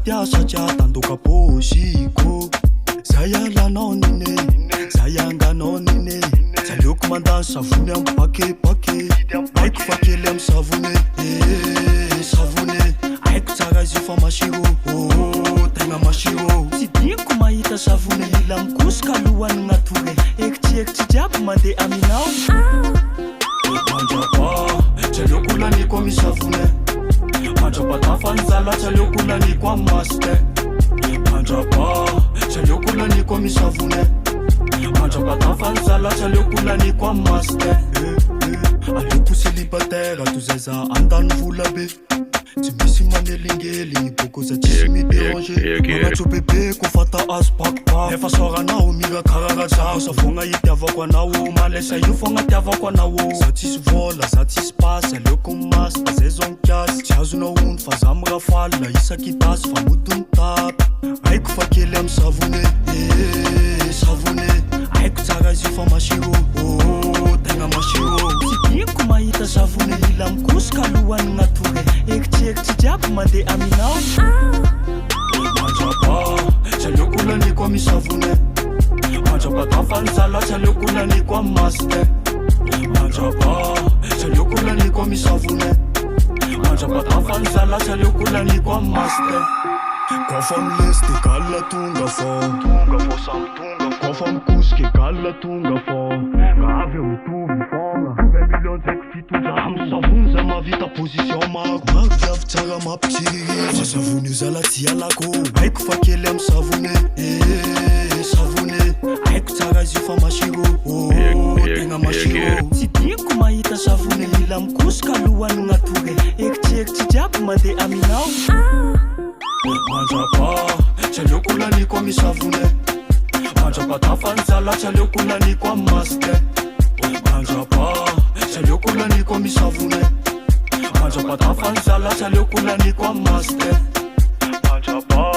tia satria tandoka pôsiko zay alanao nine zay anganao nine zaleoko mandany savony amy pakepake aiko fa kely amy savony savony aiko tsara izy fa masiro tegna masiro tsy diniko mahita savony ila mikosika alohany gnatory ekitryekitry jiaby mandeha aminao mandrapa tsy aleoko laniko amy savony mandrapa tafanjala tsy aleoko laniko amy maste mandrapa tsy aleoko laniko amy savony mandrapa tafanjala tsy aleoko laniko amy maste aleoko célibataire toy zay za andany vola be tsy misy manelingely boko za tsisy midéranger magnatso bebe ko fata azo pakopa efa soranao mira kararazaho savogna itiavako anao malesa io fogna tiavako anao za tsisy vola za tsisy pasy aleoko maste zay zonkiasy tsy azonao ony fa za mirafalina isaky tasy fa modiny tapy aiko fa kely amy savony savony aiko tsara izy fa masiro tegna masiro tsy diniko mahita savony ila mikosika alohany gnatory ekitryekitry jiaby mandeha aminao mandrapa tsy aleoko laniko amy savony mandrapa tafanjala tsy aleoko laniko amy maste mandrapa tsy aleoko laniko amy savony mandrapa tafanjala tsy aleoko laniko amy maste kofa milesty kala tonga fô samby tonga kofa mikosiky kala tonga fô rahavy eo mitovy fogna 20 millions zaiky fitondra amy savony za mavita position mako maviavy tsara mampitsiriry fa savony io zala tsy alako aiko fa kely amy savony savony aiko tsara izy io fa masiro tegna masiro tsy diniko mahita savony ila mikosika alohany gnatory ekitryekitry jiaby mandeha aminao mandrapa tsy aleoko laniko amy savony mandrapa tafanjala tsy aleoko laniko amy maste mandrapa tsy aleoko laniko amy savony mandrapa tafanjala tsy aleoko laniko amy maste mandrapa